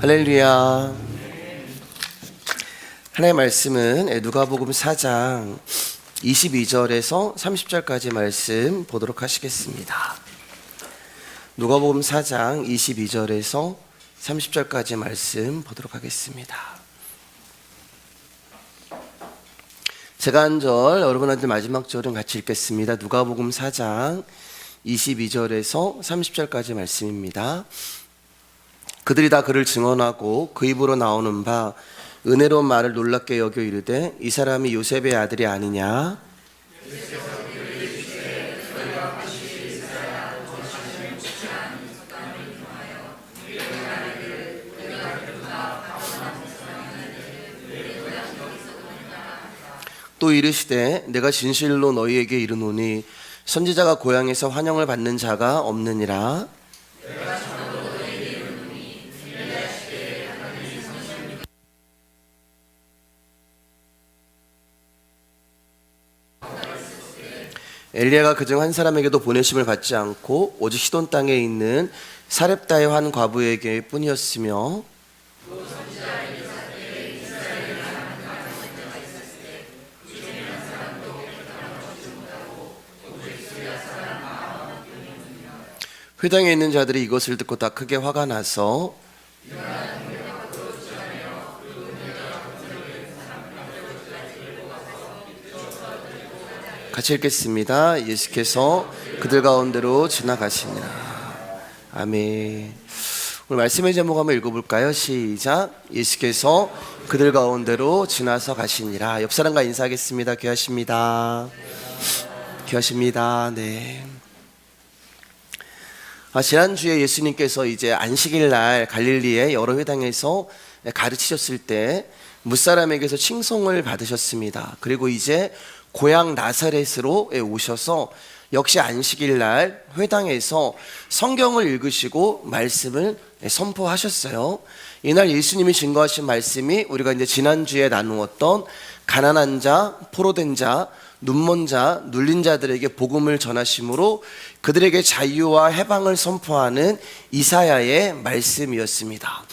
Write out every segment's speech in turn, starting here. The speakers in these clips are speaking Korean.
할렐루야. 하나님의 말씀은 누가복음 4장 22절에서 30절까지 말씀 보도록 하시겠습니다. 누가복음 4장 22절에서 30절까지 말씀 보도록 하겠습니다. 제가 한 절, 여러분한테 마지막 절은 같이 읽겠습니다. 누가복음 4장 22절에서 30절까지 말씀입니다. 그들이 다 그를 증언하고 그 입으로 나오는 바 은혜로운 말을 놀랍게 여겨 이르되 이 사람이 요셉의 아들이 아니냐? 또 이르시되 내가 진실로 너희에게 이르노니 선지자가 고향에서 환영을 받는 자가 없느니라. 엘리야가 그중 한 사람에게도 보내심을 받지 않고 오직 시돈 땅에 있는 사렙다의 한 과부에게 뿐이었으며 회당에 있는 자들이 이것을 듣고 다 크게 화가 나서 같이 읽겠습니다. 예수께서 그들 가운데로 지나가시니라. 아멘. 오늘 말씀의 제목 한번 읽어볼까요? 시작. 예수께서 그들 가운데로 지나서 가시니라. 옆 사람과 인사하겠습니다. 귀하십니다. 귀하십니다. 네. 지난주에 예수님께서 이제 안식일 날 갈릴리의 여러 회당에서 가르치셨을 때 무사람에게서 칭송을 받으셨습니다. 그리고 이제 고향 나사렛으로 오셔서 역시 안식일 날 회당에서 성경을 읽으시고 말씀을 선포하셨어요. 이날 예수님이 증거하신 말씀이 우리가 이제 지난주에 나누었던 가난한 자, 포로된 자, 눈먼 자, 눌린 자들에게 복음을 전하심으로 그들에게 자유와 해방을 선포하는 이사야의 말씀이었습니다.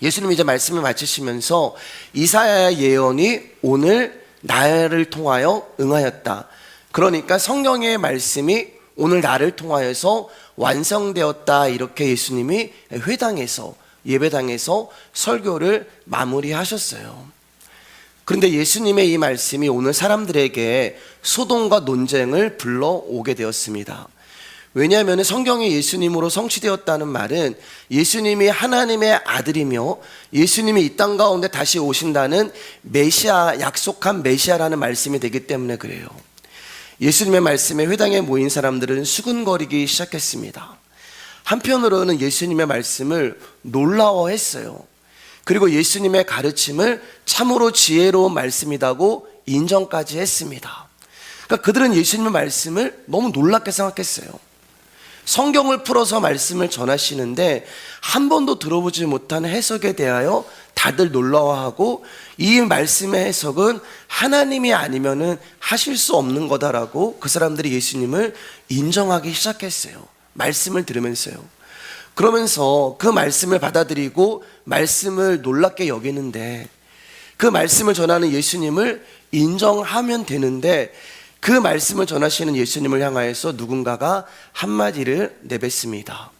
예수님이 이제 말씀을 마치시면서 이사야의 예언이 오늘 나를 통하여 응하였다. 그러니까 성경의 말씀이 오늘 나를 통하여서 완성되었다. 이렇게 예수님이 회당에서 예배당에서 설교를 마무리하셨어요. 그런데 예수님의 이 말씀이 오늘 사람들에게 소동과 논쟁을 불러오게 되었습니다. 왜냐하면 성경이 예수님으로 성취되었다는 말은 예수님이 하나님의 아들이며 예수님이 이 땅 가운데 다시 오신다는 메시아, 약속한 메시아라는 말씀이 되기 때문에 그래요. 예수님의 말씀에 회당에 모인 사람들은 수군거리기 시작했습니다. 한편으로는 예수님의 말씀을 놀라워했어요. 그리고 예수님의 가르침을 참으로 지혜로운 말씀이라고 인정까지 했습니다. 그러니까 그들은 예수님의 말씀을 너무 놀랍게 생각했어요. 성경을 풀어서 말씀을 전하시는데 한 번도 들어보지 못한 해석에 대하여 다들 놀라워하고 이 말씀의 해석은 하나님이 아니면은 하실 수 없는 거다라고 그 사람들이 예수님을 인정하기 시작했어요. 말씀을 들으면서요. 그러면서 그 말씀을 받아들이고 말씀을 놀랍게 여기는데 그 말씀을 전하는 예수님을 인정하면 되는데 그 말씀을 전하시는 예수님을 향하여서 누군가가 한마디를 내뱉습니다.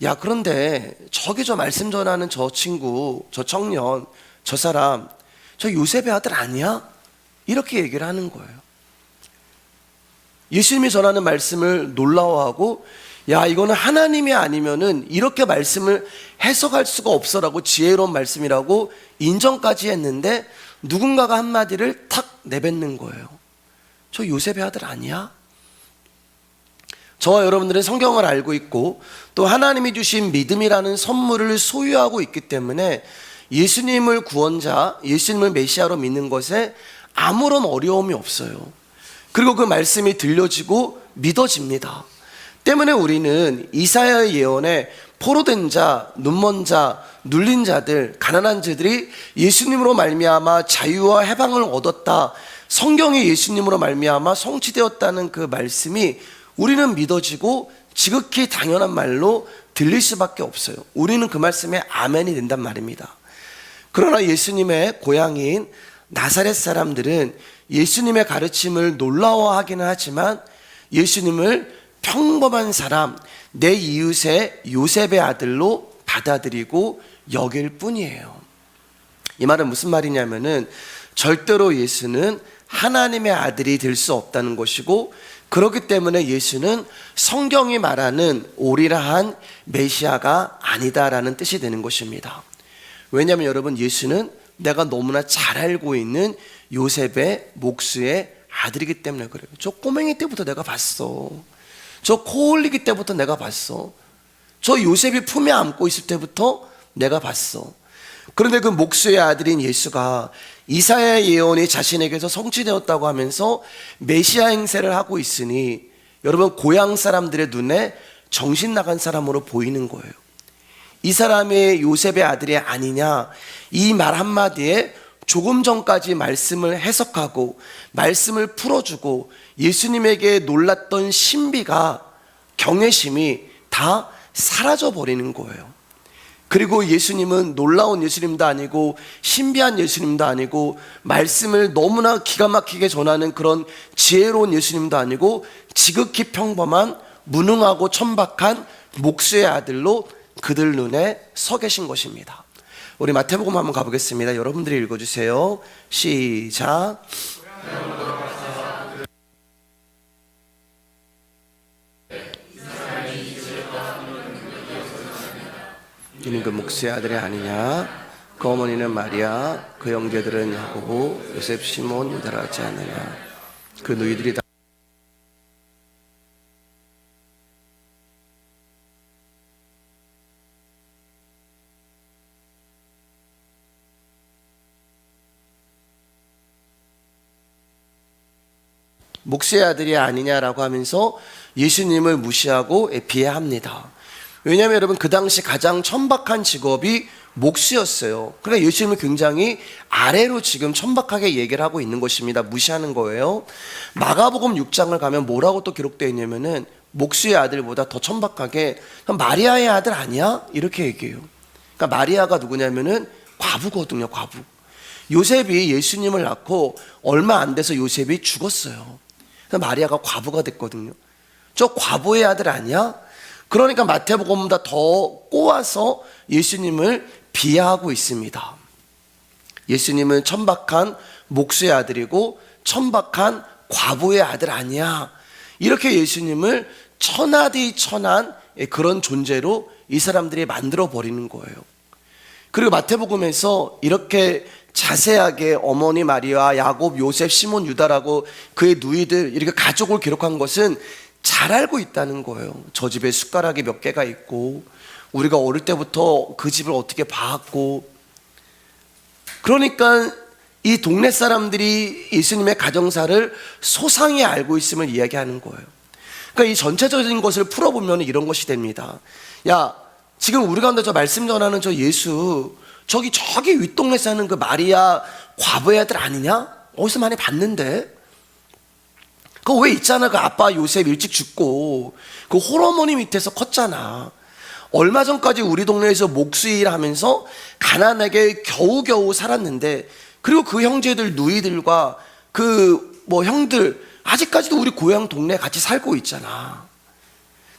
야, 그런데 저기 저 말씀 전하는 저 친구, 저 청년, 저 사람, 저 요셉의 아들 아니야? 이렇게 얘기를 하는 거예요. 예수님이 전하는 말씀을 놀라워하고 야, 이거는 하나님이 아니면은 이렇게 말씀을 해석할 수가 없어라고 지혜로운 말씀이라고 인정까지 했는데 누군가가 한마디를 탁 내뱉는 거예요. 저 요셉의 아들 아니야? 저와 여러분들은 성경을 알고 있고 또 하나님이 주신 믿음이라는 선물을 소유하고 있기 때문에 예수님을 구원자, 예수님을 메시아로 믿는 것에 아무런 어려움이 없어요. 그리고 그 말씀이 들려지고 믿어집니다. 때문에 우리는 이사야의 예언에 포로된 자, 눈먼 자, 눌린 자들, 가난한 자들이 예수님으로 말미암아 자유와 해방을 얻었다. 성경이 예수님으로 말미암아 성취되었다는 그 말씀이 우리는 믿어지고 지극히 당연한 말로 들릴 수밖에 없어요. 우리는 그 말씀에 아멘이 된단 말입니다. 그러나 예수님의 고향인 나사렛 사람들은 예수님의 가르침을 놀라워하기는 하지만 예수님을 평범한 사람, 내 이웃의 요셉의 아들로 받아들이고 여길 뿐이에요. 이 말은 무슨 말이냐면은 절대로 예수는 하나님의 아들이 될 수 없다는 것이고, 그렇기 때문에 예수는 성경이 말하는 오리라한 메시아가 아니다라는 뜻이 되는 것입니다. 왜냐하면 여러분, 예수는 내가 너무나 잘 알고 있는 요셉의 목수의 아들이기 때문에 그래요. 저 꼬맹이 때부터 내가 봤어. 저 코 흘리기 때부터 내가 봤어. 저 요셉이 품에 안고 있을 때부터 내가 봤어. 그런데 그 목수의 아들인 예수가 이사야의 예언이 자신에게서 성취되었다고 하면서 메시아 행세를 하고 있으니 여러분, 고향 사람들의 눈에 정신 나간 사람으로 보이는 거예요. 이 사람이 요셉의 아들이 아니냐, 이 말 한마디에 조금 전까지 말씀을 해석하고 말씀을 풀어주고 예수님에게 놀랐던 신비가, 경외심이 다 사라져버리는 거예요. 그리고 예수님은 놀라운 예수님도 아니고 신비한 예수님도 아니고 말씀을 너무나 기가 막히게 전하는 그런 지혜로운 예수님도 아니고 지극히 평범한 무능하고 천박한 목수의 아들로 그들 눈에 서 계신 것입니다. 우리 마태복음 한번 가보겠습니다. 여러분들이 읽어주세요. 시작. 이는 그 목수의 아들이 아니냐? 그 어머니는 마리아, 그 형제들은 야고보, 요셉, 시몬, 유다라 하지 않느냐? 그 너희들이 다 목수의 아들이 아니냐라고 하면서 예수님을 무시하고 비하합니다. 왜냐하면 여러분, 그 당시 가장 천박한 직업이 목수였어요. 그러니까 예수님을 굉장히 아래로 지금 천박하게 얘기를 하고 있는 것입니다. 무시하는 거예요. 마가복음 6장을 가면 뭐라고 또 기록되어 있냐면은 목수의 아들보다 더 천박하게 마리아의 아들 아니야? 이렇게 얘기해요. 그러니까 마리아가 누구냐면은 과부거든요. 과부. 요셉이 예수님을 낳고 얼마 안 돼서 요셉이 죽었어요. 그래서 마리아가 과부가 됐거든요. 저 과부의 아들 아니야? 그러니까 마태복음보다 더 꼬아서 예수님을 비하하고 있습니다. 예수님은 천박한 목수의 아들이고 천박한 과부의 아들 아니야. 이렇게 예수님을 천하디 천한 그런 존재로 이 사람들이 만들어 버리는 거예요. 그리고 마태복음에서 이렇게 자세하게 어머니 마리아, 야곱, 요셉, 시몬, 유다라고 그의 누이들, 이렇게 가족을 기록한 것은 잘 알고 있다는 거예요. 저 집에 숟가락이 몇 개가 있고 우리가 어릴 때부터 그 집을 어떻게 봐왔고, 그러니까 이 동네 사람들이 예수님의 가정사를 소상히 알고 있음을 이야기하는 거예요. 그러니까 이 전체적인 것을 풀어보면 이런 것이 됩니다. 야, 지금 우리 가운데 저 말씀 전하는 저 예수, 저기 윗동네 사는 그 마리아 과부의 아들 아니냐? 어디서 많이 봤는데? 그거 왜 있잖아. 그 아빠 요셉 일찍 죽고 그 홀어머니 밑에서 컸잖아. 얼마 전까지 우리 동네에서 목수 일하면서 가난하게 겨우겨우 살았는데, 그리고 그 형제들 누이들과 그 형들 아직까지도 우리 고향 동네에 같이 살고 있잖아.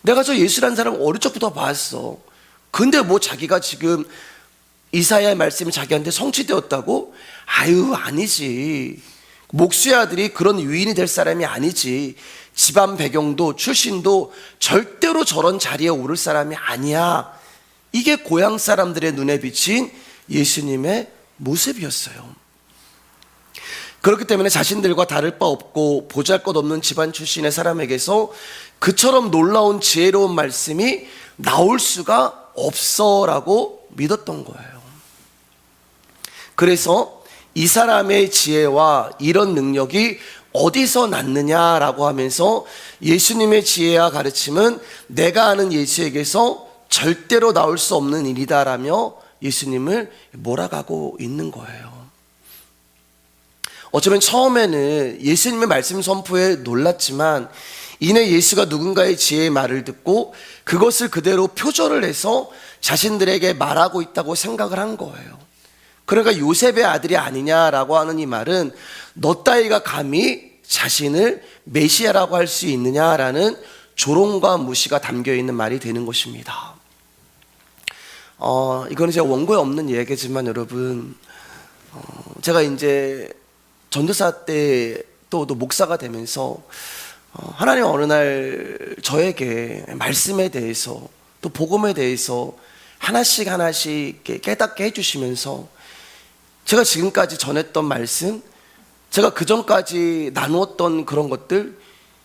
내가 저 예수라는 사람 어릴 적부터 봤어. 근데 자기가 지금 이사야의 말씀이 자기한테 성취되었다고? 아유, 아니지. 목수의 아들이 그런 위인이 될 사람이 아니지. 집안 배경도 출신도 절대로 저런 자리에 오를 사람이 아니야. 이게 고향 사람들의 눈에 비친 예수님의 모습이었어요. 그렇기 때문에 자신들과 다를 바 없고 보잘것없는 집안 출신의 사람에게서 그처럼 놀라운 지혜로운 말씀이 나올 수가 없어라고 믿었던 거예요. 그래서 이 사람의 지혜와 이런 능력이 어디서 났느냐라고 하면서 예수님의 지혜와 가르침은 내가 아는 예수에게서 절대로 나올 수 없는 일이다라며 예수님을 몰아가고 있는 거예요. 어쩌면 처음에는 예수님의 말씀 선포에 놀랐지만 이내 예수가 누군가의 지혜의 말을 듣고 그것을 그대로 표절을 해서 자신들에게 말하고 있다고 생각을 한 거예요. 그러니까 요셉의 아들이 아니냐라고 하는 이 말은 너 따위가 감히 자신을 메시아라고 할 수 있느냐라는 조롱과 무시가 담겨있는 말이 되는 것입니다. 이거는 제가 원고에 없는 얘기지만 여러분, 제가 이제 전도사 때 또 목사가 되면서 하나님 어느 날 저에게 말씀에 대해서 또 복음에 대해서 하나씩 깨닫게 해주시면서 제가 지금까지 전했던 말씀, 제가 그전까지 나누었던 그런 것들,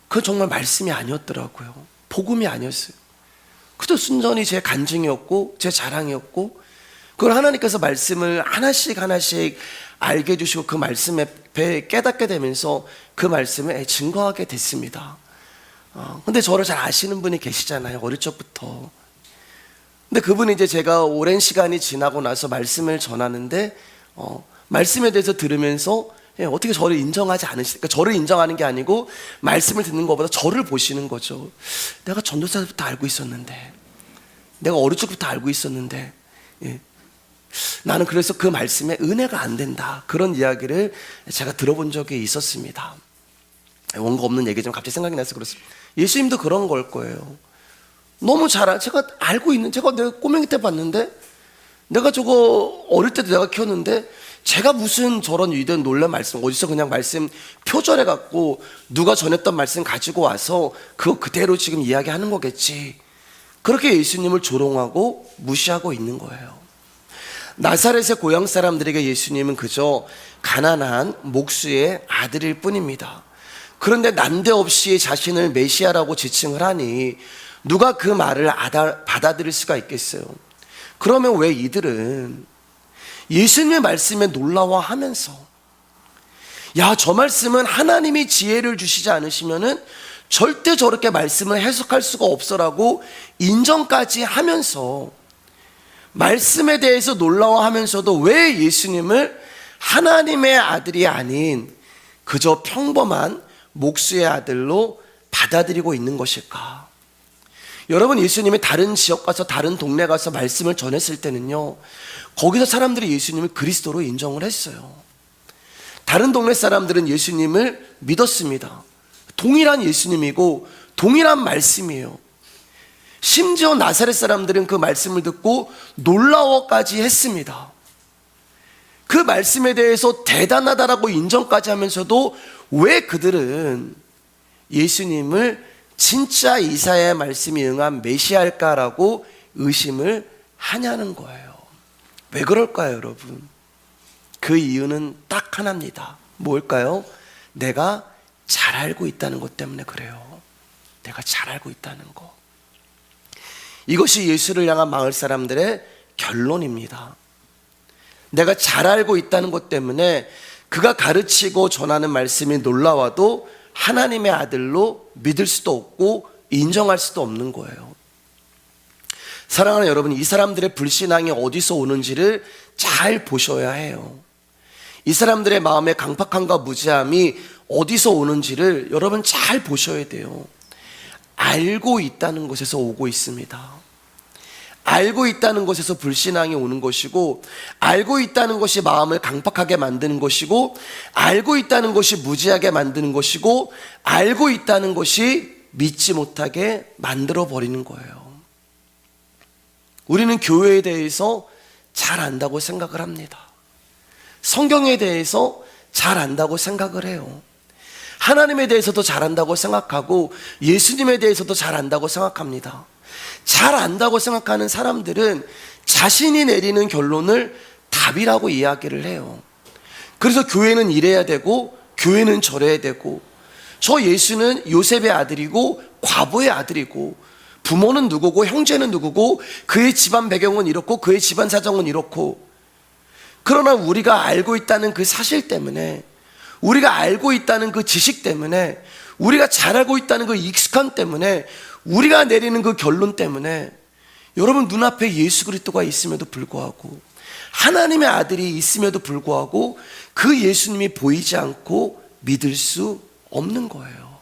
그건 정말 말씀이 아니었더라고요. 복음이 아니었어요. 그저 순전히 제 간증이었고 제 자랑이었고, 그걸 하나님께서 말씀을 하나씩 알게 해주시고 그 말씀에 깨닫게 되면서 그 말씀에 증거하게 됐습니다. 근데 저를 잘 아시는 분이 계시잖아요, 어릴 적부터. 근데 그분이 이제 제가 오랜 시간이 지나고 나서 말씀을 전하는데 말씀에 대해서 들으면서 어떻게 저를 인정하지 않으실까? 저를 인정하는 게 아니고 말씀을 듣는 것보다 저를 보시는 거죠. 내가 전도사부터 알고 있었는데, 내가 어릴 적부터 알고 있었는데, 나는 그래서 그 말씀에 은혜가 안 된다, 그런 이야기를 제가 들어본 적이 있었습니다. 원고 없는 얘기 좀 갑자기 생각이 나서 그렇습니다. 예수님도 그런 걸 거예요. 너무 제가 알고 있는, 내가 꼬맹이 때 봤는데, 내가 저거 어릴 때도 내가 키웠는데, 제가 무슨 저런 위대한 놀란 말씀, 어디서 그냥 말씀 표절해 갖고 누가 전했던 말씀 가지고 와서 그거 그대로 지금 이야기하는 거겠지, 그렇게 예수님을 조롱하고 무시하고 있는 거예요. 나사렛의 고향 사람들에게 예수님은 그저 가난한 목수의 아들일 뿐입니다. 그런데 난데없이 자신을 메시아라고 지칭을 하니 누가 그 말을 받아들일 수가 있겠어요? 그러면 왜 이들은 예수님의 말씀에 놀라워하면서, 야, 저 말씀은 하나님이 지혜를 주시지 않으시면은 절대 저렇게 말씀을 해석할 수가 없어라고 인정까지 하면서, 말씀에 대해서 놀라워하면서도 왜 예수님을 하나님의 아들이 아닌 그저 평범한 목수의 아들로 받아들이고 있는 것일까? 여러분, 예수님이 다른 지역 가서 다른 동네 가서 말씀을 전했을 때는요, 거기서 사람들이 예수님을 그리스도로 인정을 했어요. 다른 동네 사람들은 예수님을 믿었습니다. 동일한 예수님이고 동일한 말씀이에요. 심지어 나사렛 사람들은 그 말씀을 듣고 놀라워까지 했습니다. 그 말씀에 대해서 대단하다라고 인정까지 하면서도 왜 그들은 예수님을 진짜 이사야의 말씀이 응한 메시아일까라고 의심을 하냐는 거예요. 왜 그럴까요, 여러분? 그 이유는 딱 하나입니다. 뭘까요? 내가 잘 알고 있다는 것 때문에 그래요. 내가 잘 알고 있다는 거. 이것이 예수를 향한 마을 사람들의 결론입니다. 내가 잘 알고 있다는 것 때문에 그가 가르치고 전하는 말씀이 놀라워도 하나님의 아들로 믿을 수도 없고 인정할 수도 없는 거예요. 사랑하는 여러분, 이 사람들의 불신앙이 어디서 오는지를 잘 보셔야 해요. 이 사람들의 마음의 강팍함과 무지함이 어디서 오는지를 여러분 잘 보셔야 돼요. 알고 있다는 것에서 오고 있습니다. 알고 있다는 것에서 불신앙이 오는 것이고, 알고 있다는 것이 마음을 강팍하게 만드는 것이고, 알고 있다는 것이 무지하게 만드는 것이고, 알고 있다는 것이 믿지 못하게 만들어 버리는 거예요. 우리는 교회에 대해서 잘 안다고 생각을 합니다. 성경에 대해서 잘 안다고 생각을 해요. 하나님에 대해서도 잘 안다고 생각하고 예수님에 대해서도 잘 안다고 생각합니다. 잘 안다고 생각하는 사람들은 자신이 내리는 결론을 답이라고 이야기를 해요. 그래서 교회는 이래야 되고 교회는 저래야 되고, 저 예수는 요셉의 아들이고 과부의 아들이고, 부모는 누구고 형제는 누구고 그의 집안 배경은 이렇고 그의 집안 사정은 이렇고, 그러나 우리가 알고 있다는 그 사실 때문에, 우리가 알고 있다는 그 지식 때문에, 우리가 잘 알고 있다는 그 익숙함 때문에, 우리가 내리는 그 결론 때문에 여러분 눈앞에 예수 그리스도가 있음에도 불구하고, 하나님의 아들이 있음에도 불구하고 그 예수님이 보이지 않고 믿을 수 없는 거예요.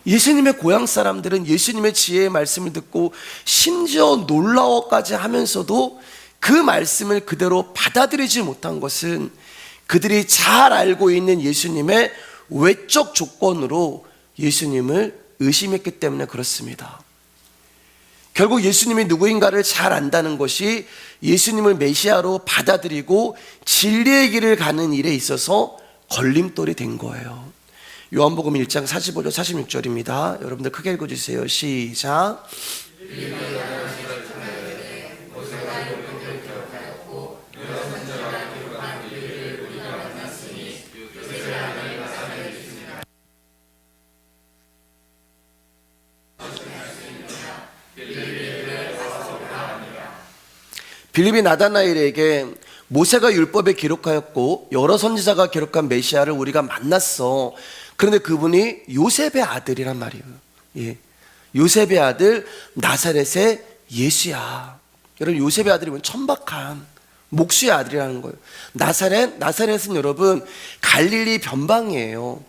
예수님의 고향 사람들은 예수님의 지혜의 말씀을 듣고 심지어 놀라워까지 하면서도 그 말씀을 그대로 받아들이지 못한 것은 그들이 잘 알고 있는 예수님의 외적 조건으로 예수님을 의심했기 때문에 그렇습니다. 결국 예수님이 누구인가를 잘 안다는 것이 예수님을 메시아로 받아들이고 진리의 길을 가는 일에 있어서 걸림돌이 된 거예요. 요한복음 1장 45절 46절입니다. 여러분들 크게 읽어주세요. 시작. 빌립이 나다나엘에게 모세가 율법에 기록하였고 여러 선지자가 기록한 메시아를 우리가 만났어. 그런데 그분이 요셉의 아들이란 말이에요. 예. 요셉의 아들 나사렛의 예수야. 여러분, 요셉의 아들이면 천박한 목수의 아들이라는 거예요. 나사렛은 여러분 갈릴리 변방이에요.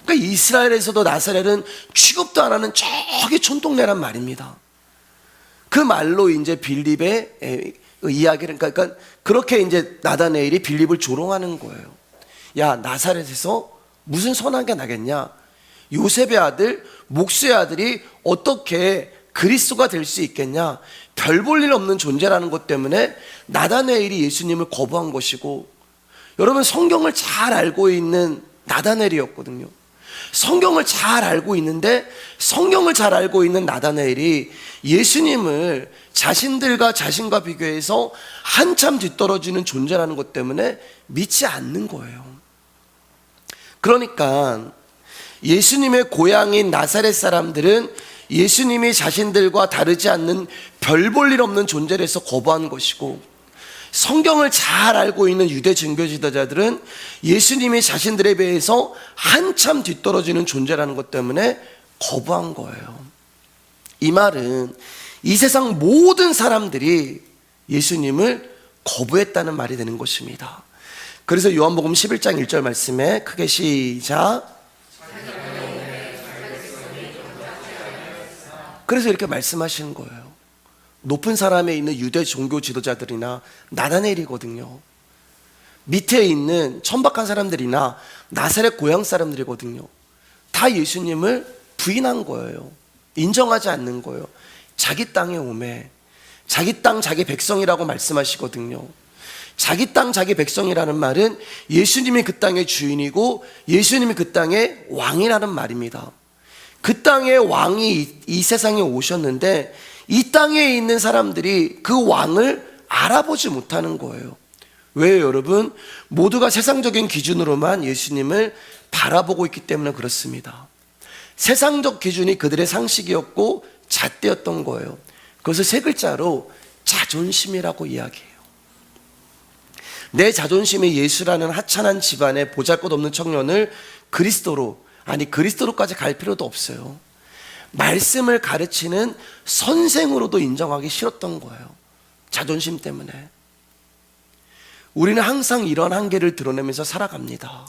그러니까 이스라엘에서도 나사렛은 취급도 안 하는 저기 촌동네란 말입니다. 그 말로 이제 빌립의 이야기를, 그러니까 그렇게 이제 나다나엘이 빌립을 조롱하는 거예요. 야, 나사렛에서 무슨 선한 게 나겠냐? 요셉의 아들, 목수의 아들이 어떻게 그리스도가 될 수 있겠냐? 별 볼 일 없는 존재라는 것 때문에 나다나엘이 예수님을 거부한 것이고, 여러분 성경을 잘 알고 있는 나다나엘이었거든요. 성경을 잘 알고 있는데 성경을 잘 알고 있는 나다나엘이 예수님을 자신과 비교해서 한참 뒤떨어지는 존재라는 것 때문에 믿지 않는 거예요. 그러니까 예수님의 고향인 나사렛 사람들은 예수님이 자신들과 다르지 않는 별 볼 일 없는 존재로서 거부한 것이고, 성경을 잘 알고 있는 유대 증거 지도자들은 예수님이 자신들에 비해서 한참 뒤떨어지는 존재라는 것 때문에 거부한 거예요. 이 말은 이 세상 모든 사람들이 예수님을 거부했다는 말이 되는 것입니다. 그래서 요한복음 11장 1절 말씀에 크게 시작. 그래서 이렇게 말씀하시는 거예요. 높은 사람에 있는 유대 종교 지도자들이나 나다나엘이거든요. 밑에 있는 천박한 사람들이나 나사렛 고향 사람들이거든요. 다 예수님을 부인한 거예요. 인정하지 않는 거예요. 자기 땅에 오매, 자기 땅 자기 백성이라고 말씀하시거든요. 자기 땅 자기 백성이라는 말은 예수님이 그 땅의 주인이고 예수님이 그 땅의 왕이라는 말입니다. 그 땅의 왕이 이 세상에 오셨는데 이 땅에 있는 사람들이 그 왕을 알아보지 못하는 거예요. 왜요, 여러분? 모두가 세상적인 기준으로만 예수님을 바라보고 있기 때문에 그렇습니다. 세상적 기준이 그들의 상식이었고 잣대였던 거예요. 그것을 세 글자로 자존심이라고 이야기해요. 내 자존심이 예수라는 하찮은 집안의 보잘것없는 청년을 그리스도로까지 갈 필요도 없어요. 말씀을 가르치는 선생으로도 인정하기 싫었던 거예요. 자존심 때문에. 우리는 항상 이런 한계를 드러내면서 살아갑니다.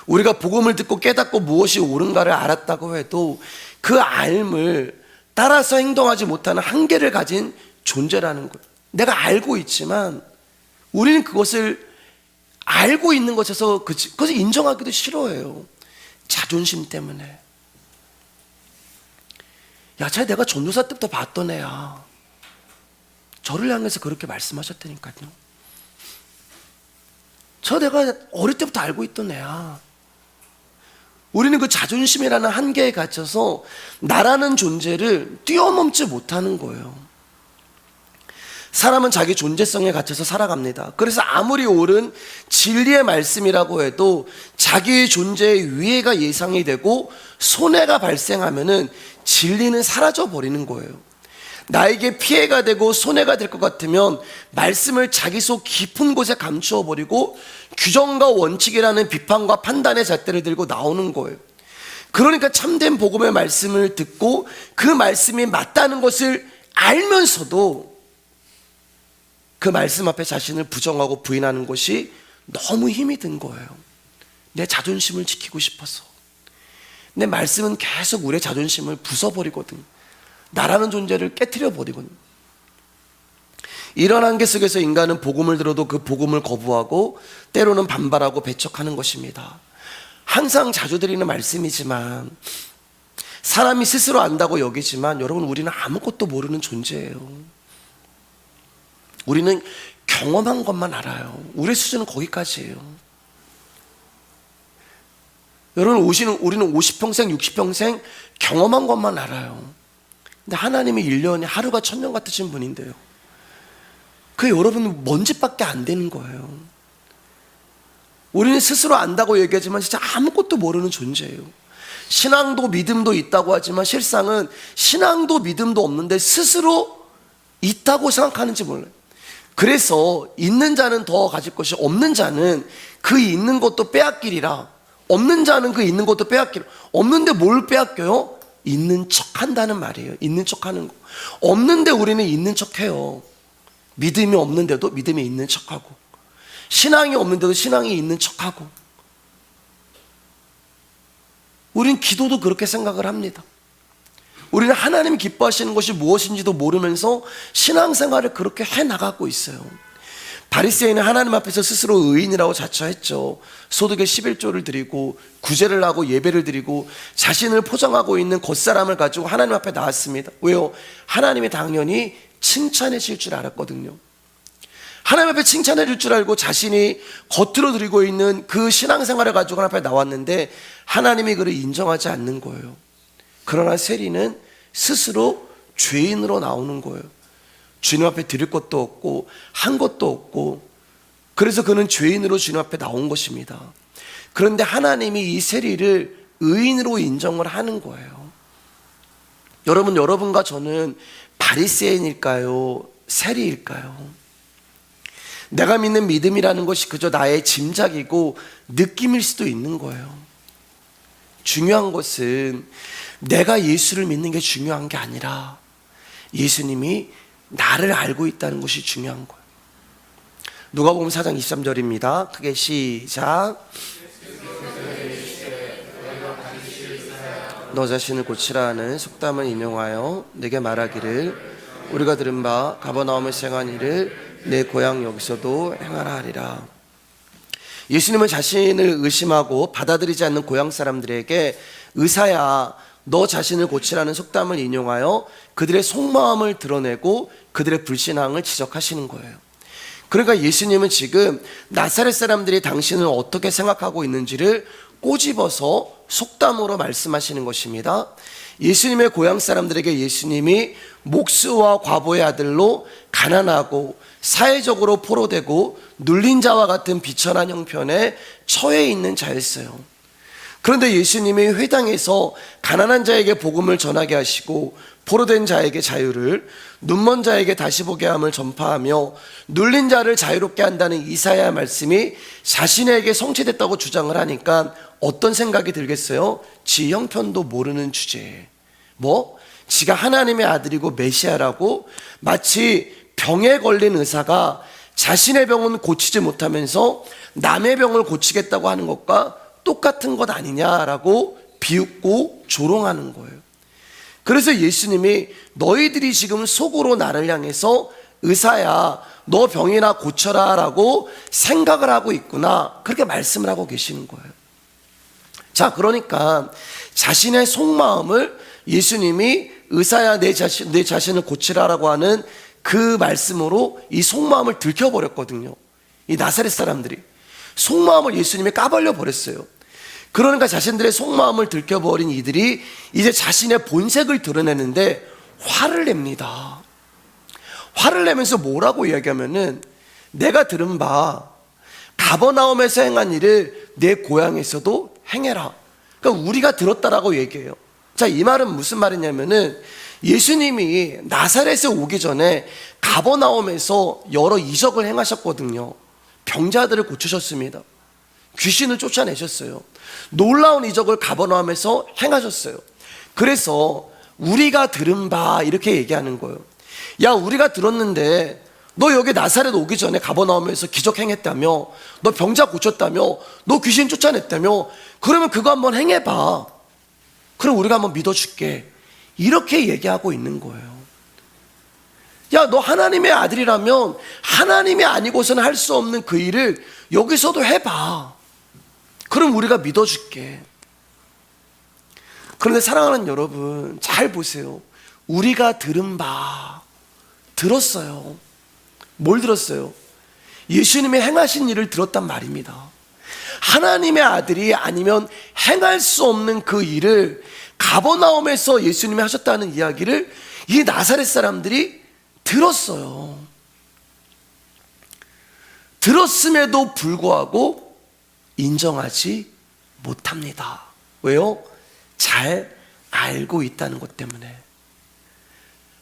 우리가 복음을 듣고 깨닫고 무엇이 옳은가를 알았다고 해도 그 알을 따라서 행동하지 못하는 한계를 가진 존재라는 거예요. 내가 알고 있지만 우리는 그것을 알고 있는 것에서 그것을 인정하기도 싫어해요. 자존심 때문에. 야, 쟤 내가 전도사 때부터 봤던 애야. 저를 향해서 그렇게 말씀하셨다니까요. 저 내가 어릴 때부터 알고 있던 애야. 우리는 그 자존심이라는 한계에 갇혀서 나라는 존재를 뛰어넘지 못하는 거예요. 사람은 자기 존재성에 갇혀서 살아갑니다. 그래서 아무리 옳은 진리의 말씀이라고 해도 자기의 존재의 위해가 예상이 되고 손해가 발생하면은 진리는 사라져 버리는 거예요. 나에게 피해가 되고 손해가 될 것 같으면 말씀을 자기 속 깊은 곳에 감추어 버리고 규정과 원칙이라는 비판과 판단의 잣대를 들고 나오는 거예요. 그러니까 참된 복음의 말씀을 듣고 그 말씀이 맞다는 것을 알면서도 그 말씀 앞에 자신을 부정하고 부인하는 것이 너무 힘이 든 거예요. 내 자존심을 지키고 싶어서, 근데 말씀은 계속 우리의 자존심을 부숴버리거든요. 나라는 존재를 깨트려 버리거든요. 이런 한계 속에서 인간은 복음을 들어도 그 복음을 거부하고 때로는 반발하고 배척하는 것입니다. 항상 자주 드리는 말씀이지만 사람이 스스로 안다고 여기지만 여러분, 우리는 아무것도 모르는 존재예요. 우리는 경험한 것만 알아요. 우리의 수준은 거기까지예요. 여러분, 우리는 50평생 60평생 경험한 것만 알아요. 근데 하나님이 1년이 하루가 1000년 같으신 분인데요, 그 여러분은 먼지밖에 안 되는 거예요. 우리는 스스로 안다고 얘기하지만 진짜 아무것도 모르는 존재예요. 신앙도 믿음도 있다고 하지만 실상은 신앙도 믿음도 없는데 스스로 있다고 생각하는지 몰라요. 그래서 있는 자는 더 가질 것이 없는 자는 그 있는 것도 빼앗기리라. 없는 자는 그 있는 것도 빼앗기리라. 없는데 뭘 빼앗겨요? 있는 척 한다는 말이에요. 있는 척 하는 거. 없는데 우리는 있는 척 해요. 믿음이 없는데도 믿음이 있는 척하고, 신앙이 없는데도 신앙이 있는 척하고. 우린 기도도 그렇게 생각을 합니다. 우리는 하나님 기뻐하시는 것이 무엇인지도 모르면서 신앙생활을 그렇게 해나가고 있어요. 바리새인은 하나님 앞에서 스스로 의인이라고 자처했죠. 소득의 11조를 드리고 구제를 하고 예배를 드리고 자신을 포장하고 있는 겉사람을 가지고 하나님 앞에 나왔습니다. 왜요? 하나님이 당연히 칭찬해 줄 줄 알았거든요. 하나님 앞에 칭찬해 줄 줄 알고 자신이 겉으로 드리고 있는 그 신앙생활을 가지고 하나님 앞에 나왔는데 하나님이 그를 인정하지 않는 거예요. 그러나 세리는 스스로 죄인으로 나오는 거예요. 주님 앞에 드릴 것도 없고 한 것도 없고, 그래서 그는 죄인으로 주님 앞에 나온 것입니다. 그런데 하나님이 이 세리를 의인으로 인정을 하는 거예요. 여러분, 여러분과 저는 바리새인일까요? 세리일까요? 내가 믿는 믿음이라는 것이 그저 나의 짐작이고 느낌일 수도 있는 거예요. 중요한 것은 내가 예수를 믿는 게 중요한 게 아니라 예수님이 나를 알고 있다는 것이 중요한 거예요. 누가복음 4장 23절입니다. 크게 시작. 너 자신을 고치라 하는 속담을 인용하여 내게 말하기를, 우리가 들은 바 가버나움에서 행한 일을 내 고향 여기서도 행하라 하리라. 예수님은 자신을 의심하고 받아들이지 않는 고향 사람들에게 의사야 너 자신을 고치라는 속담을 인용하여 그들의 속마음을 드러내고 그들의 불신앙을 지적하시는 거예요. 그러니까 예수님은 지금 나사렛 사람들이 당신을 어떻게 생각하고 있는지를 꼬집어서 속담으로 말씀하시는 것입니다. 예수님의 고향 사람들에게 예수님이 목수와 과부의 아들로 가난하고 사회적으로 포로되고 눌린 자와 같은 비천한 형편에 처해 있는 자였어요. 그런데 예수님이 회당에서 가난한 자에게 복음을 전하게 하시고 포로된 자에게 자유를, 눈먼 자에게 다시 보게 함을 전파하며 눌린 자를 자유롭게 한다는 이사야 말씀이 자신에게 성취됐다고 주장을 하니까 어떤 생각이 들겠어요? 지 형편도 모르는 주제에 지가 하나님의 아들이고 메시아라고 마치 병에 걸린 의사가 자신의 병은 고치지 못하면서 남의 병을 고치겠다고 하는 것과 똑같은 것 아니냐라고 비웃고 조롱하는 거예요. 그래서 예수님이 너희들이 지금 속으로 나를 향해서 의사야 너 병이나 고쳐라 라고 생각을 하고 있구나, 그렇게 말씀을 하고 계시는 거예요. 자, 그러니까 자신의 속마음을 예수님이 의사야 내 자신을 고치라라고 하는 그 말씀으로 이 속마음을 들켜버렸거든요. 이 나사렛 사람들이 속마음을 예수님이 까발려 버렸어요. 그러니까 자신들의 속마음을 들켜버린 이들이 이제 자신의 본색을 드러내는데 화를 냅니다. 화를 내면서 뭐라고 이야기하면은, 내가 들은 바 가버나움에서 행한 일을 내 고향에서도 행해라. 그러니까 우리가 들었다라고 얘기해요. 자, 이 말은 무슨 말이냐면은 예수님이 나사렛에 오기 전에 가버나움에서 여러 이적을 행하셨거든요. 병자들을 고치셨습니다. 귀신을 쫓아내셨어요. 놀라운 이적을 가버나움에서 행하셨어요. 그래서 우리가 들은 바 이렇게 얘기하는 거예요. 야, 우리가 들었는데 너 여기 나사렛 오기 전에 가버나움에서 기적 행했다며, 너 병자 고쳤다며, 너 귀신 쫓아냈다며, 그러면 그거 한번 행해봐. 그럼 우리가 한번 믿어줄게. 이렇게 얘기하고 있는 거예요. 야, 너 하나님의 아들이라면 하나님이 아니고서는 할 수 없는 그 일을 여기서도 해봐. 그럼 우리가 믿어줄게. 그런데 사랑하는 여러분, 잘 보세요. 우리가 들은 바 들었어요. 뭘 들었어요? 예수님이 행하신 일을 들었단 말입니다. 하나님의 아들이 아니면 행할 수 없는 그 일을 가버나움에서 예수님이 하셨다는 이야기를 이 나사렛 사람들이 들었어요. 들었음에도 불구하고 인정하지 못합니다. 왜요? 잘 알고 있다는 것 때문에.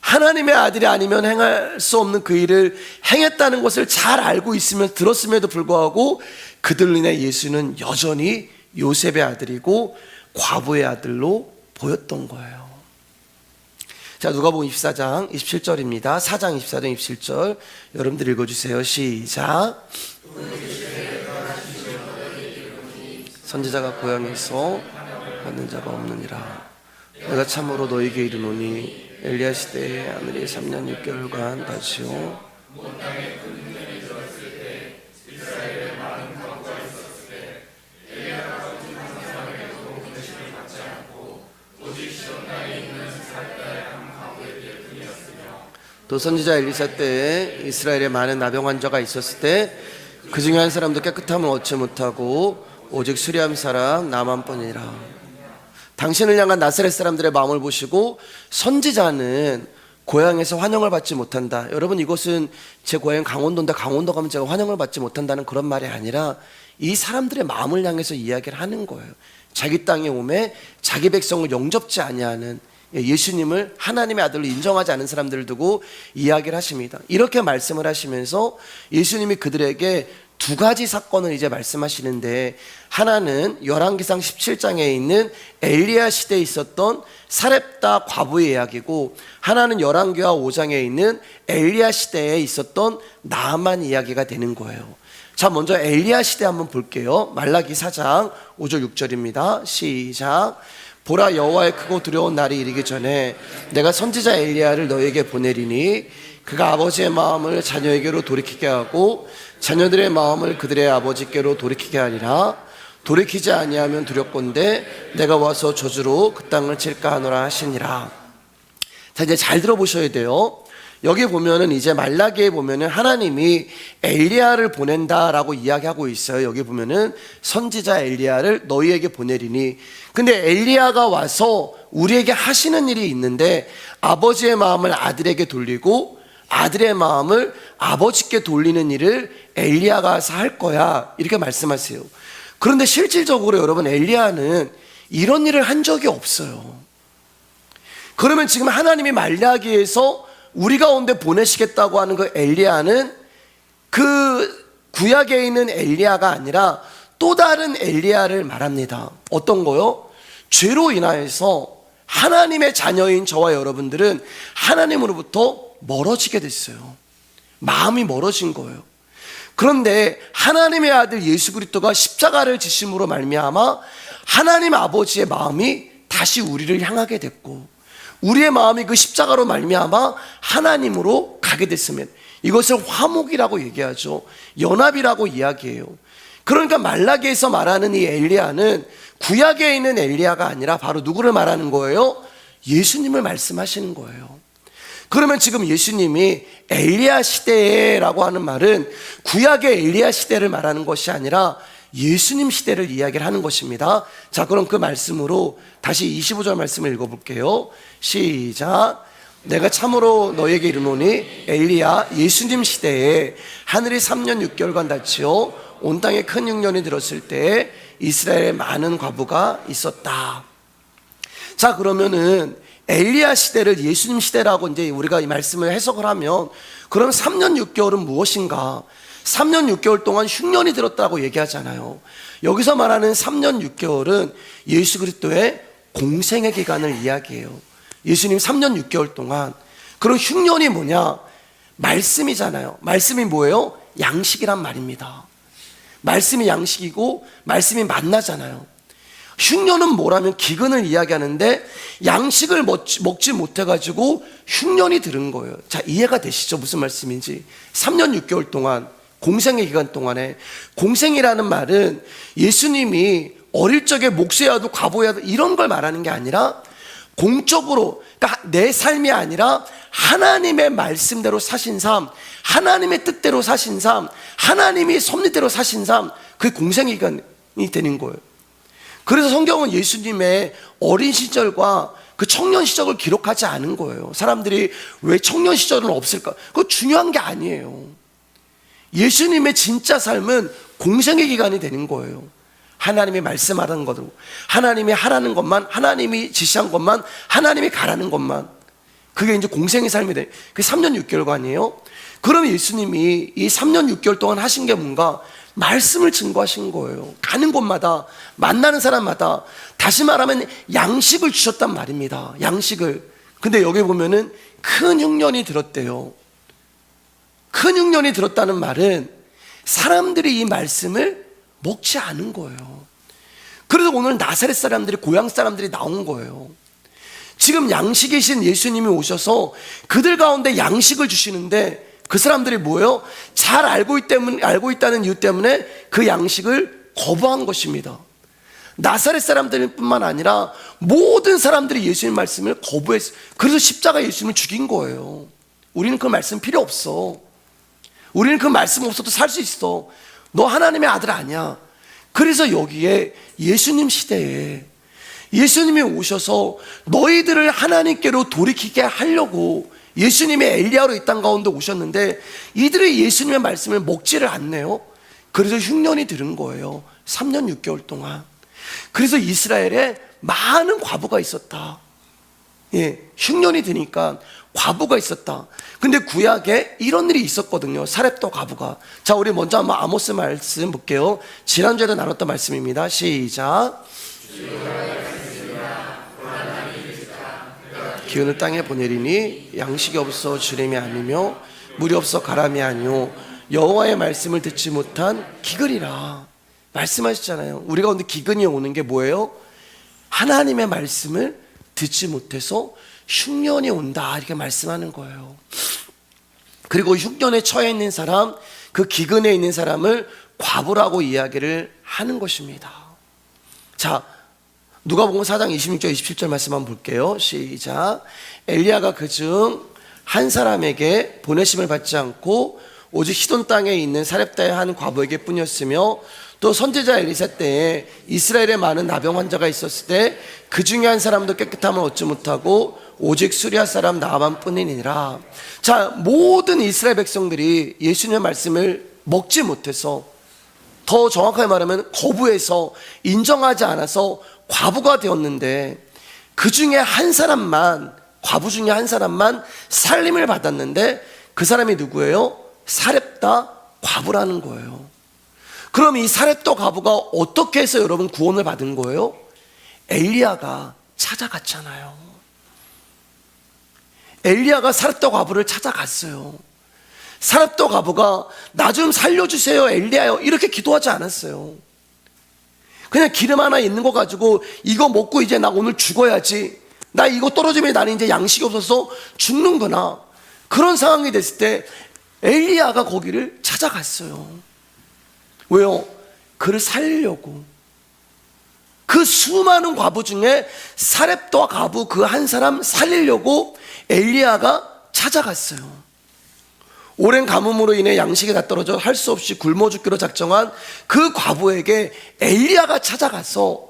하나님의 아들이 아니면 행할 수 없는 그 일을 행했다는 것을 잘 알고 있으면 들었음에도 불구하고 그들로 인해 예수는 여전히 요셉의 아들이고 과부의 아들로 보였던 거예요. 자, 누가복음 24장 27절입니다. 4장 24장 27절 여러분들 읽어주세요. 시작. 선지자가 고향에서 받는 자가 없느니라. 내가 참으로 너에게 이르노니 엘리야 시대에 하늘이 3년 6개월간 닫히오 또 선지자 엘리사 때에 이스라엘에 많은 나병 환자가 있었을 때 그 중에 한 사람도 깨끗함을 얻지 못하고 오직 수리함 사람 나만뿐이라. 당신을 향한 나사렛 사람들의 마음을 보시고 선지자는 고향에서 환영을 받지 못한다. 여러분, 이것은 제 고향 강원도인데 강원도 가면 제가 환영을 받지 못한다는 그런 말이 아니라 이 사람들의 마음을 향해서 이야기를 하는 거예요. 자기 땅에 오매 자기 백성을 영접지 아니하는, 예수님을 하나님의 아들로 인정하지 않은 사람들을 두고 이야기를 하십니다. 이렇게 말씀을 하시면서 예수님이 그들에게 두 가지 사건을 이제 말씀하시는데, 하나는 열왕기상 17장에 있는 엘리야 시대에 있었던 사렙다 과부의 이야기고, 하나는 열왕기하 5장에 있는 엘리야 시대에 있었던 나아만 이야기가 되는 거예요. 자, 먼저 엘리야 시대 한번 볼게요. 말라기 4장 5절 6절입니다. 시작. 보라, 여호와의 크고 두려운 날이 이르기 전에 내가 선지자 엘리야를 너에게 보내리니 그가 아버지의 마음을 자녀에게로 돌이키게 하고 자녀들의 마음을 그들의 아버지께로 돌이키게 하리라. 돌이키지 아니하면 두렵건대 내가 와서 저주로 그 땅을 칠까 하노라 하시니라. 자, 이제 잘 들어보셔야 돼요. 여기 보면은 이제 말라기에 보면은 하나님이 엘리야를 보낸다라고 이야기하고 있어요. 여기 보면은 선지자 엘리야를 너희에게 보내리니. 근데 엘리야가 와서 우리에게 하시는 일이 있는데, 아버지의 마음을 아들에게 돌리고 아들의 마음을 아버지께 돌리는 일을 엘리야가 와서 할 거야, 이렇게 말씀하세요. 그런데 실질적으로 여러분, 엘리야는 이런 일을 한 적이 없어요. 그러면 지금 하나님이 말라기에서 우리 가운데 보내시겠다고 하는 그 엘리야는 그 구약에 있는 엘리야가 아니라 또 다른 엘리야를 말합니다. 어떤 거요? 죄로 인하여서 하나님의 자녀인 저와 여러분들은 하나님으로부터 멀어지게 됐어요. 마음이 멀어진 거예요. 그런데 하나님의 아들 예수 그리스도가 십자가를 지심으로 말미암아 하나님 아버지의 마음이 다시 우리를 향하게 됐고, 우리의 마음이 그 십자가로 말미암아 하나님으로 가게 됐으면, 이것을 화목이라고 얘기하죠. 연합이라고 이야기해요. 그러니까 말라기에서 말하는 이 엘리야는 구약에 있는 엘리야가 아니라 바로 누구를 말하는 거예요? 예수님을 말씀하시는 거예요. 그러면 지금 예수님이 엘리야 시대라고 하는 말은 구약의 엘리야 시대를 말하는 것이 아니라 예수님 시대를 이야기를 하는 것입니다. 자, 그럼 그 말씀으로 다시 25절 말씀을 읽어볼게요. 시작. 내가 참으로 너에게 이르노니 엘리야 예수님 시대에 하늘이 3년 6개월간 닫히어 온 땅에 큰 흉년이 들었을 때 이스라엘에 많은 과부가 있었다. 자, 그러면은 엘리야 시대를 예수님 시대라고 이제 우리가 이 말씀을 해석을 하면, 그럼 3년 6개월은 무엇인가? 3년 6개월 동안 흉년이 들었다고 얘기하잖아요. 여기서 말하는 3년 6개월은 예수 그리스도의 공생의 기간을 이야기해요. 예수님 3년 6개월 동안. 그럼 흉년이 뭐냐? 말씀이잖아요. 말씀이 뭐예요? 양식이란 말입니다. 말씀이 양식이고 말씀이 만나잖아요. 흉년은 뭐라면 기근을 이야기하는데 양식을 먹지 못해가지고 흉년이 들은 거예요. 자, 이해가 되시죠? 무슨 말씀인지. 3년 6개월 동안, 공생의 기간 동안에, 공생이라는 말은 예수님이 어릴 적에 목수여도 과부여도 이런 걸 말하는 게 아니라 공적으로, 그러니까 내 삶이 아니라 하나님의 말씀대로 사신 삶, 하나님의 뜻대로 사신 삶, 하나님이 섭리대로 사신 삶, 그게 공생의 기간이 되는 거예요. 그래서 성경은 예수님의 어린 시절과 그 청년 시절을 기록하지 않은 거예요. 사람들이 왜 청년 시절은 없을까? 그거 중요한 게 아니에요. 예수님의 진짜 삶은 공생의 기간이 되는 거예요. 하나님이 말씀하라는 것으로, 하나님이 하라는 것만, 하나님이 지시한 것만, 하나님이 가라는 것만, 그게 이제 공생의 삶이 돼. 그게 3년 6개월간이에요. 그러면 예수님이 이 3년 6개월 동안 하신 게 뭔가? 말씀을 증거하신 거예요. 가는 곳마다, 만나는 사람마다, 다시 말하면 양식을 주셨단 말입니다. 양식을. 근데 여기 보면은 큰 흉년이 들었대요. 큰 흉년이 들었다는 말은 사람들이 이 말씀을 먹지 않은 거예요. 그래서 오늘 나사렛 사람들이, 고향 사람들이 나온 거예요. 지금 양식이신 예수님이 오셔서 그들 가운데 양식을 주시는데 그 사람들이 뭐예요? 잘 알고 있다는 이유 때문에 그 양식을 거부한 것입니다. 나사렛 사람들뿐만 아니라 모든 사람들이 예수님 말씀을 거부했어요. 그래서 십자가 예수님을 죽인 거예요. 우리는 그 말씀 필요 없어. 우리는 그 말씀 없어도 살 수 있어. 너 하나님의 아들 아니야. 그래서 여기에 예수님 시대에 예수님이 오셔서 너희들을 하나님께로 돌이키게 하려고 예수님이 엘리야로 이 땅 가운데 오셨는데 이들이 예수님의 말씀을 먹지를 않네요. 그래서 흉년이 들은 거예요. 3년 6개월 동안. 그래서 이스라엘에 많은 과부가 있었다. 흉년이 드니까 과부가 있었다. 근데 구약에 이런 일이 있었거든요. 사렙도 과부가. 자, 우리 먼저 한번 아모스 말씀 볼게요. 지난주에도 나눴던 말씀입니다. 시작. 기운을 땅에 보내리니 양식이 없어 주림이 아니며 물이 없어 가람이 아니오 여호와의 말씀을 듣지 못한 기근이라. 말씀하셨잖아요. 우리 가운데 기근이 오는 게 뭐예요? 하나님의 말씀을 듣지 못해서 흉년이 온다, 이렇게 말씀하는 거예요. 그리고 흉년에 처해 있는 사람, 그 기근에 있는 사람을 과부라고 이야기를 하는 것입니다. 자, 누가복음 4장 26절 27절 말씀 한번 볼게요. 시작. 엘리야가 그중 한 사람에게 보내심을 받지 않고 오직 시돈 땅에 있는 사렙다의 한 과부에게 뿐이었으며 또 선지자 엘리사 때에 이스라엘에 많은 나병 환자가 있었을 때 그 중에 한 사람도 깨끗함을 얻지 못하고 오직 수리아 사람 나아만 뿐이니라. 자, 모든 이스라엘 백성들이 예수님의 말씀을 먹지 못해서, 더 정확하게 말하면 거부해서 인정하지 않아서 과부가 되었는데 그 중에 한 사람만, 과부 중에 한 사람만 살림을 받았는데 그 사람이 누구예요? 사렙다 과부라는 거예요. 그럼 이 사렙다 과부가 어떻게 해서 여러분 구원을 받은 거예요? 엘리야가 찾아갔잖아요. 엘리야가 사렙다 과부를 찾아갔어요. 사렙다 과부가 나 좀 살려주세요 엘리야요, 이렇게 기도하지 않았어요. 그냥 기름 하나 있는 거 가지고 이거 먹고 이제 나 오늘 죽어야지, 나 이거 떨어지면 나는 이제 양식이 없어서 죽는구나, 그런 상황이 됐을 때 엘리야가 거기를 찾아갔어요. 왜요? 그를 살리려고. 그 수많은 과부 중에 사렙다 과부 그 한 사람 살리려고 엘리야가 찾아갔어요. 오랜 가뭄으로 인해 양식이 다 떨어져 할 수 없이 굶어 죽기로 작정한 그 과부에게 엘리야가 찾아가서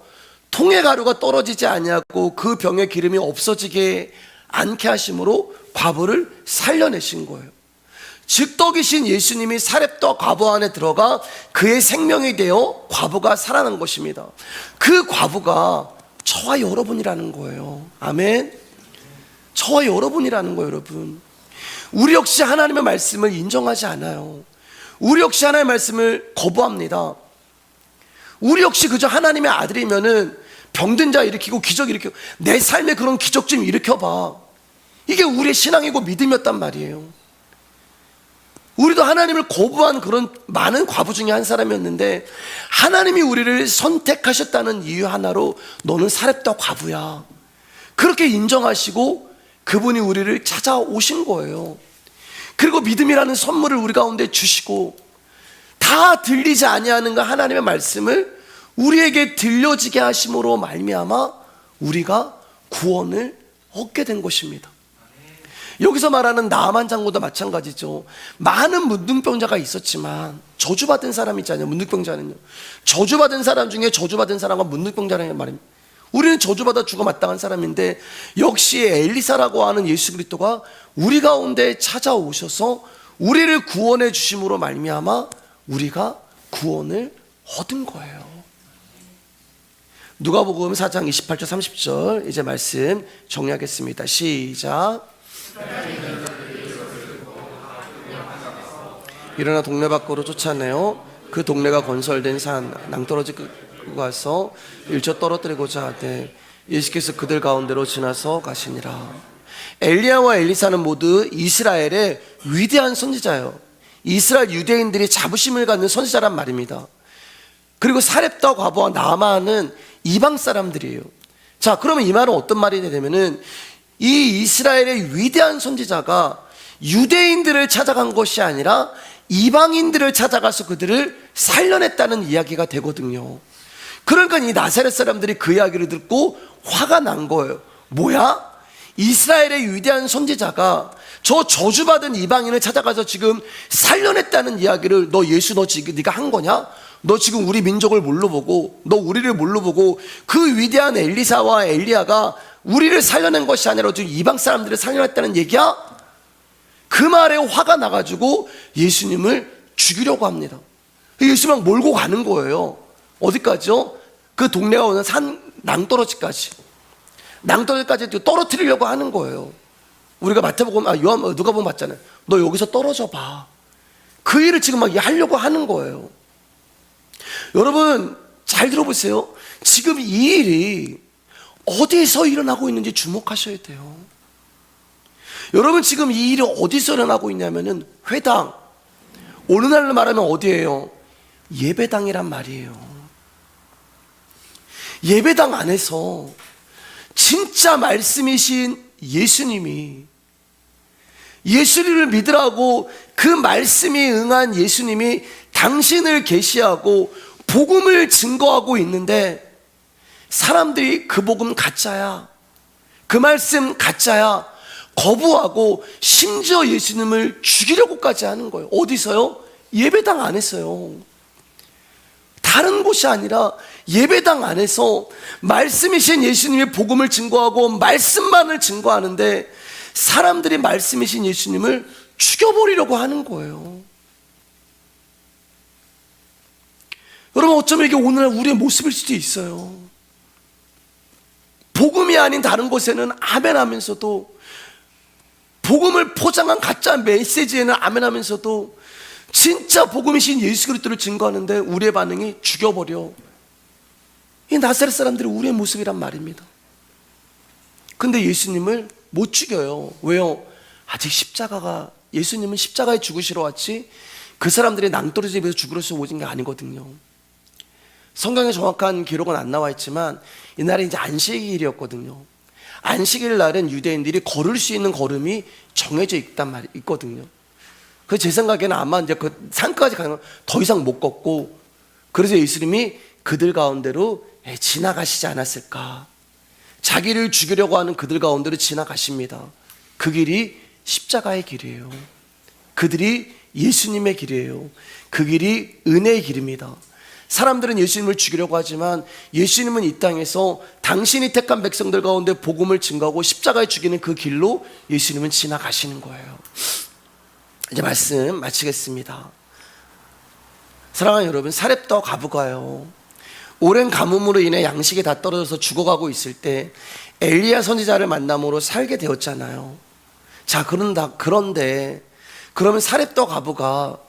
통에 가루가 떨어지지 아니하고 그 병의 기름이 없어지게 않게 하심으로 과부를 살려내신 거예요. 즉 떡이신 예수님이 사렙다 과부 안에 들어가 그의 생명이 되어 과부가 살아난 것입니다. 그 과부가 저와 여러분이라는 거예요. 아멘. 저와 여러분이라는 거예요. 여러분, 우리 역시 하나님의 말씀을 인정하지 않아요. 우리 역시 하나님의 말씀을 거부합니다. 우리 역시 그저 하나님의 아들이면은 병든 자 일으키고 기적 일으키고, 내 삶에 그런 기적 좀 일으켜봐, 이게 우리의 신앙이고 믿음이었단 말이에요. 우리도 하나님을 거부한 그런 많은 과부 중에 한 사람이었는데, 하나님이 우리를 선택하셨다는 이유 하나로 너는 사렙다 과부야, 그렇게 인정하시고 그분이 우리를 찾아오신 거예요. 그리고 믿음이라는 선물을 우리 가운데 주시고, 다 들리지 아니하는 그 하나님의 말씀을 우리에게 들려지게 하심으로 말미암아 우리가 구원을 얻게 된 것입니다. 여기서 말하는 나아만 장군도 마찬가지죠. 많은 문둥병자가 있었지만 저주받은 사람 있잖아요. 문둥병자는요, 저주받은 사람 중에 저주받은 사람과 문둥병자라는 말입니다. 우리는 저주받아 죽어 마땅한 사람인데, 역시 엘리사라고 하는 예수 그리스도가 우리 가운데 찾아오셔서 우리를 구원해 주심으로 말미암아 우리가 구원을 얻은 거예요. 누가복음 4장 28절 30절 이제 말씀 정리하겠습니다. 시작. 일어나 동네 밖으로 쫓아내어 그 동네가 건설된 산 낭떠러지고 가서 일쳐 떨어뜨리고자 하되 예수께서 그들 가운데로 지나서 가시니라. 엘리야와 엘리사는 모두 이스라엘의 위대한 선지자예요. 이스라엘 유대인들이 자부심을 갖는 선지자란 말입니다. 그리고 사렙다 과부와 나아만은 이방 사람들이에요. 자, 그러면 이 말은 어떤 말이 되냐면은, 이 이스라엘의 위대한 선지자가 유대인들을 찾아간 것이 아니라 이방인들을 찾아가서 그들을 살려냈다는 이야기가 되거든요. 그러니까 이 나사렛 사람들이 그 이야기를 듣고 화가 난 거예요. 뭐야? 이스라엘의 위대한 선지자가 저 저주받은 이방인을 찾아가서 지금 살려냈다는 이야기를, 너 예수 너 지금 네가 한 거냐? 너 지금 우리 민족을 뭘로 보고, 너 우리를 뭘로 보고, 그 위대한 엘리사와 엘리야가 우리를 살려낸 것이 아니라 지금 이방 사람들을 살려냈다는 얘기야? 그 말에 화가 나가지고 예수님을 죽이려고 합니다. 예수님을 몰고 가는 거예요. 어디까지요? 그 동네가 오는 산 낭떠러지까지 떨어뜨리려고 하는 거예요. 우리가 마태복음, 누가복음 봤잖아요. 너 여기서 떨어져 봐. 그 일을 지금 막 하려고 하는 거예요. 여러분 잘 들어보세요. 지금 이 일이 어디서 일어나고 있는지 주목하셔야 돼요. 여러분 지금 이 일이 어디서 일어나고 있냐면은 회당, 오늘날로 말하면 어디예요? 예배당이란 말이에요. 예배당 안에서 진짜 말씀이신 예수님이, 예수님을 믿으라고 그 말씀이 응한 예수님이 당신을 계시하고 복음을 증거하고 있는데, 사람들이 그 복음 가짜야, 그 말씀 가짜야 거부하고 심지어 예수님을 죽이려고까지 하는 거예요. 어디서요? 예배당 안에서요. 다른 곳이 아니라 예배당 안에서 말씀이신 예수님의 복음을 증거하고 말씀만을 증거하는데, 사람들이 말씀이신 예수님을 죽여버리려고 하는 거예요. 여러분 어쩌면 이게 오늘날 우리의 모습일 수도 있어요. 복음이 아닌 다른 곳에는 아멘 하면서도, 복음을 포장한 가짜 메시지에는 아멘 하면서도 진짜 복음이신 예수 그리스도를 증거하는데 우리의 반응이 죽여버려. 이 나사렛 사람들이 우리의 모습이란 말입니다. 근데 예수님을 못 죽여요. 왜요? 아직 십자가가, 예수님은 십자가에 죽으시러 왔지 그 사람들이 낭떠러지 집에서 죽으러 오신 게 아니거든요. 성경에 정확한 기록은 안 나와 있지만 이날이 이제 안식일이었거든요. 안식일 날은 유대인들이 걸을 수 있는 걸음이 정해져 있거든요. 그래서 제 생각에는 아마 이제 그 산까지 가면 더 이상 못 걷고, 그래서 예수님이 그들 가운데로 지나가시지 않았을까. 자기를 죽이려고 하는 그들 가운데로 지나가십니다. 그 길이 십자가의 길이에요. 그들이 예수님의 길이에요. 그 길이 은혜의 길입니다. 사람들은 예수님을 죽이려고 하지만 예수님은 이 땅에서 당신이 택한 백성들 가운데 복음을 증거하고 십자가에 죽이는 그 길로 예수님은 지나가시는 거예요. 이제 말씀 마치겠습니다. 사랑하는 여러분, 사렙다 과부가요, 오랜 가뭄으로 인해 양식이 다 떨어져서 죽어가고 있을 때 엘리야 선지자를 만남으로 살게 되었잖아요. 자, 그런데 그러면 사렙다 과부가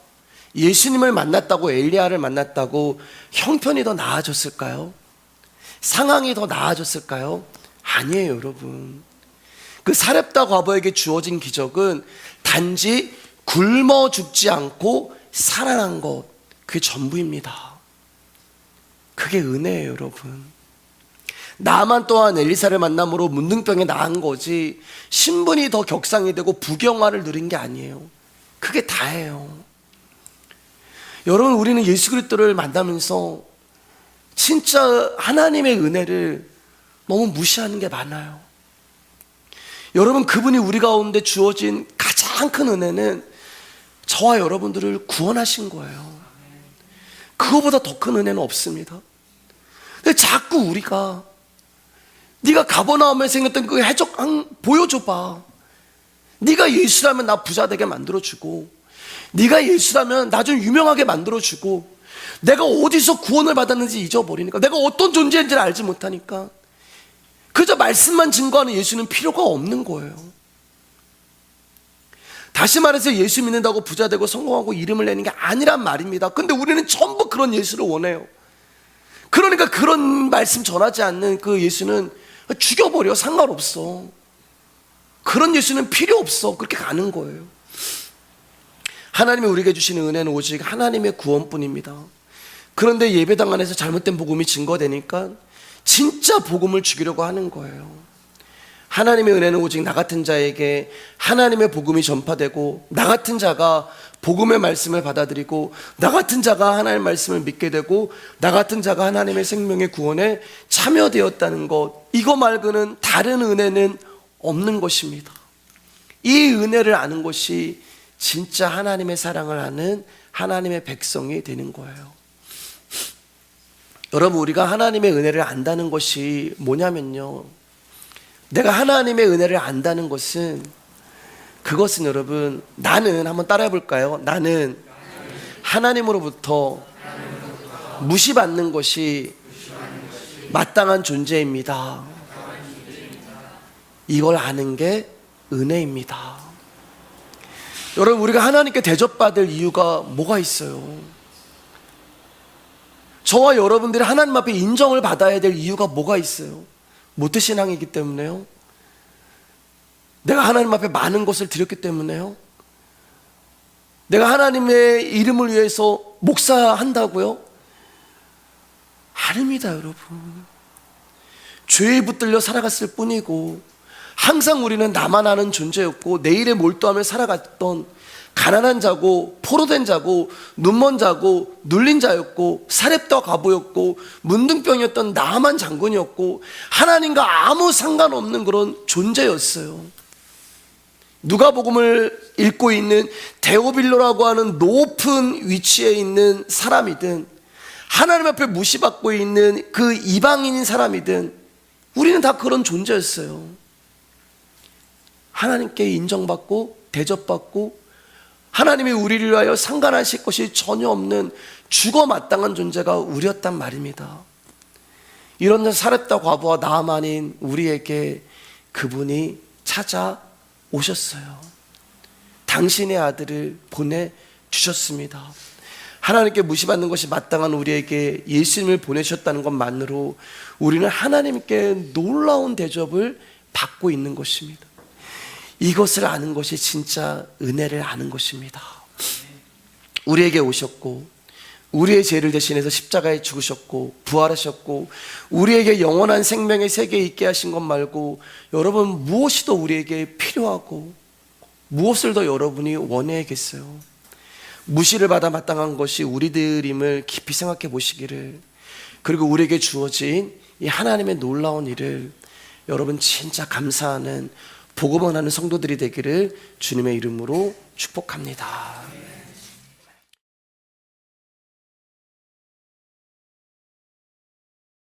예수님을 만났다고, 엘리야를 만났다고 형편이 더 나아졌을까요? 상황이 더 나아졌을까요? 아니에요, 여러분. 그 사렙다 과부에게 주어진 기적은 단지 굶어 죽지 않고 살아난 것, 그게 전부입니다. 그게 은혜예요, 여러분. 나만 또한 엘리사를 만남으로 문둥병에 나은 거지 신분이 더 격상이 되고 부경화를 누린 게 아니에요. 그게 다예요. 여러분, 우리는 예수 그리스도를 만나면서 진짜 하나님의 은혜를 너무 무시하는 게 많아요. 여러분, 그분이 우리 가운데 주어진 가장 큰 은혜는 저와 여러분들을 구원하신 거예요. 그거보다 더 큰 은혜는 없습니다. 근데 자꾸 우리가 네가 가버나움에 생겼던 그 해적 보여줘봐. 네가 예수라면 나 부자 되게 만들어주고, 네가 예수라면 나 좀 유명하게 만들어주고, 내가 어디서 구원을 받았는지 잊어버리니까, 내가 어떤 존재인지를 알지 못하니까 그저 말씀만 증거하는 예수는 필요가 없는 거예요. 다시 말해서 예수 믿는다고 부자 되고 성공하고 이름을 내는 게 아니란 말입니다. 근데 우리는 전부 그런 예수를 원해요. 그러니까 그런 말씀 전하지 않는 그 예수는 죽여버려. 상관없어. 그런 예수는 필요 없어. 그렇게 가는 거예요. 하나님이 우리에게 주시는 은혜는 오직 하나님의 구원뿐입니다. 그런데 예배당 안에서 잘못된 복음이 증거되니까 진짜 복음을 죽이려고 하는 거예요. 하나님의 은혜는 오직 나 같은 자에게 하나님의 복음이 전파되고, 나 같은 자가 복음의 말씀을 받아들이고, 나 같은 자가 하나님의 말씀을 믿게 되고, 나 같은 자가 하나님의 생명의 구원에 참여되었다는 것, 이거 말고는 다른 은혜는 없는 것입니다. 이 은혜를 아는 것이 진짜 하나님의 사랑을 아는 하나님의 백성이 되는 거예요. 여러분, 우리가 하나님의 은혜를 안다는 것이 뭐냐면요, 내가 하나님의 은혜를 안다는 것은, 그것은 여러분, 나는 한번 따라해 볼까요? 나는 하나님으로부터 무시받는 것이 마땅한 존재입니다. 이걸 아는 게 은혜입니다. 여러분, 우리가 하나님께 대접받을 이유가 뭐가 있어요? 저와 여러분들이 하나님 앞에 인정을 받아야 될 이유가 뭐가 있어요? 모태신앙이기 때문에요? 내가 하나님 앞에 많은 것을 드렸기 때문에요? 내가 하나님의 이름을 위해서 목사한다고요? 아닙니다, 여러분. 죄에 붙들려 살아갔을 뿐이고, 항상 우리는 나만 아는 존재였고, 내일에 몰두하며 살아갔던 가난한 자고, 포로된 자고, 눈먼 자고, 눌린 자였고, 사렙다 과부였고, 문둥병이었던 나만 장군이었고, 하나님과 아무 상관없는 그런 존재였어요. 누가복음을 읽고 있는 데오빌로라고 하는 높은 위치에 있는 사람이든, 하나님 앞에 무시받고 있는 그 이방인인 사람이든, 우리는 다 그런 존재였어요. 하나님께 인정받고 대접받고, 하나님이 우리를 위하여 상관하실 것이 전혀 없는 죽어 마땅한 존재가 우리였단 말입니다. 이런 사렙다 과부와 나아만인 우리에게 그분이 찾아오셨어요. 당신의 아들을 보내주셨습니다. 하나님께 무시받는 것이 마땅한 우리에게 예수님을 보내셨다는 것만으로 우리는 하나님께 놀라운 대접을 받고 있는 것입니다. 이것을 아는 것이 진짜 은혜를 아는 것입니다. 우리에게 오셨고, 우리의 죄를 대신해서 십자가에 죽으셨고, 부활하셨고, 우리에게 영원한 생명의 세계에 있게 하신 것 말고 여러분, 무엇이 더 우리에게 필요하고 무엇을 더 여러분이 원해야겠어요? 무시를 받아 마땅한 것이 우리들임을 깊이 생각해 보시기를, 그리고 우리에게 주어진 이 하나님의 놀라운 일을 여러분 진짜 감사하는 복음을 하는 성도들이 되기를 주님의 이름으로 축복합니다.